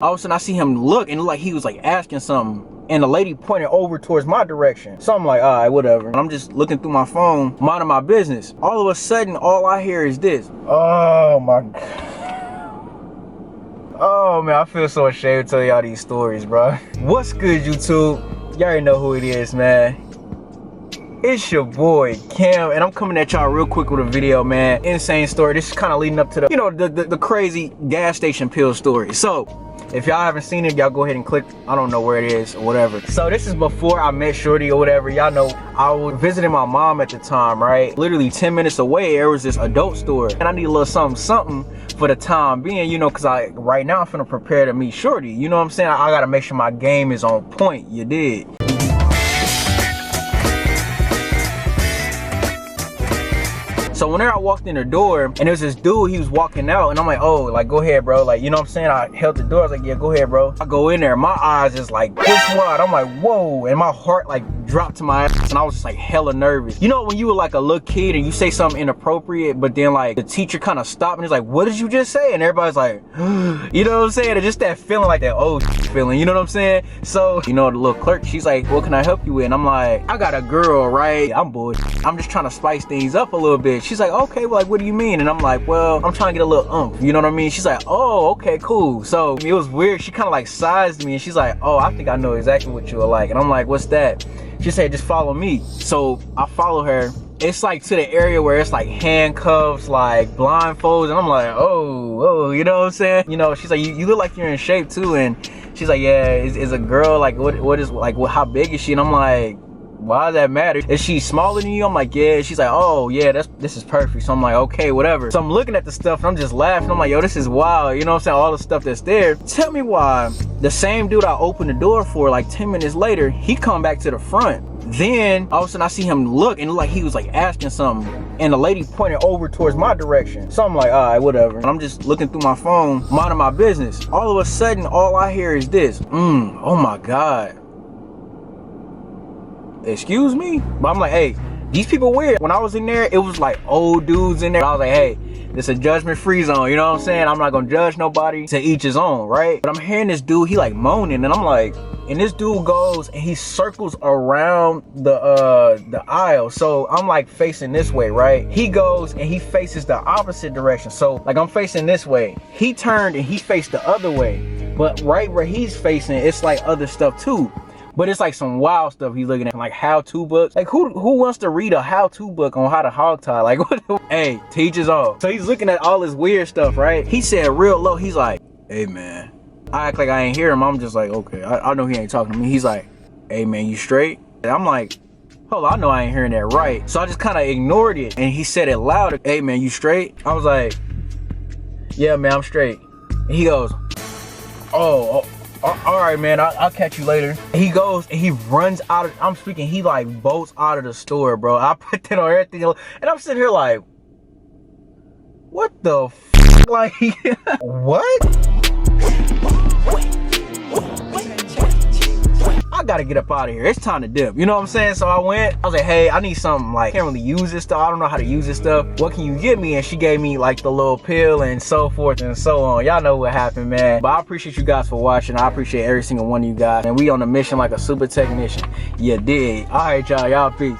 All of a sudden I see him look and like he was like asking something, and the lady pointed over towards my direction. So I'm like, all right, whatever. And I'm just looking through my phone, minding my business. All of a sudden, all I hear is this. Oh my God. Oh man, I feel so ashamed to tell y'all these stories, bro. What's good, YouTube? Y'all already know who it is, man. It's your boy Cam, and I'm coming at y'all real quick with a video, man. Insane story. This is kind of leading up to the, the crazy gas station pill story. So if y'all haven't seen it, y'all go ahead and click, I don't know where it is or whatever. So this is before I met Shorty or whatever. Y'all know I was visiting my mom at the time, right? Literally 10 minutes away, there was this adult store, and I need a little something for the time being, because right now I'm finna prepare to meet Shorty. You know what I'm saying? I gotta make sure my game is on point. You did. So whenever I walked in the door, and there was this dude, he was walking out, and I'm like, oh, like, go ahead, bro. Like, you know what I'm saying? I held the door. I was like, yeah, go ahead, bro. I go in there. My eyes is like this wide. I'm like, whoa. And my heart like dropped to my ass, and I was just like hella nervous. You know when you were like a little kid and you say something inappropriate, but then like the teacher kind of stopped and he's like, what did you just say? And everybody's like, you know what I'm saying? And just that feeling, like that old feeling, you know what I'm saying? So, the little clerk, she's like, what can I help you with? And I'm like, I got a girl, right? I'm bullshit. I'm just trying to spice things up a little bit. She's like, okay, well, like, what do you mean? And I'm like, well, I'm trying to get a little oomph, you know what I mean? She's like, oh, okay, cool. So it was weird. She kind of like sized me, and she's like, oh, I think I know exactly what you are like. And I'm like, what's that? She said, just follow me. So I follow her. It's like to the area where it's like handcuffs, like blindfolds, and I'm like, oh, you know what I'm saying? She's like, you look like you're in shape too. And she's like, yeah, is a girl, like, what is, like, how big is she? And I'm like, why does that matter? Is she smaller than you? I'm like, yeah. She's like, oh yeah, this is perfect. So I'm like, okay, whatever. So I'm looking at the stuff and I'm just laughing. I'm like, yo, this is wild. You know what I'm saying? All the stuff that's there. Tell me why the same dude I opened the door for like 10 minutes later, he come back to the front. Then all of a sudden I see him look, and like he was like asking something, and the lady pointed over towards my direction. So I'm like, all right, whatever. And I'm just looking through my phone, minding my business. All of a sudden, all I hear is this. Oh my God. Excuse me? But I'm like, hey, these people weird. When I was in there, it was like old dudes in there. I was like, hey, this is a judgment-free zone, you know what I'm saying? I'm not gonna judge nobody, to each his own, right? But I'm hearing this dude, he like moaning, and I'm like, and this dude goes and he circles around the aisle. So I'm like facing this way, right? He goes and he faces the opposite direction. So like I'm facing this way. He turned and he faced the other way. But right where he's facing, it's like other stuff too. But it's like some wild stuff he's looking at, like how-to books. Like who wants to read a how-to book on how to hog tie? Like what? Hey, teach his own. So he's looking at all this weird stuff, right? He said real low, he's like, hey man. I act like I ain't hear him. I'm just like, okay, I know he ain't talking to me. He's like, hey man, you straight? And I'm like, hold on, I know I ain't hearing that right. So I just kind of ignored it, and he said it louder. Hey man, you straight? I was like, yeah man, I'm straight. And he goes, oh, all right man, I'll catch you later. He goes and he runs out of, I'm speaking, he like bolts out of the store, bro. I put that on everything, and I'm sitting here like, what the f? Like, what? I gotta get up out of here. It's time to dip. You know what I'm saying? So I went. I was like, hey, I need something. Like, I can't really use this stuff. I don't know how to use this stuff. What can you give me? And she gave me like the little pill and so forth and so on. Y'all know what happened, man. But I appreciate you guys for watching. I appreciate every single one of you guys. And we on a mission like a super technician. You dig? All right, y'all. Y'all peace.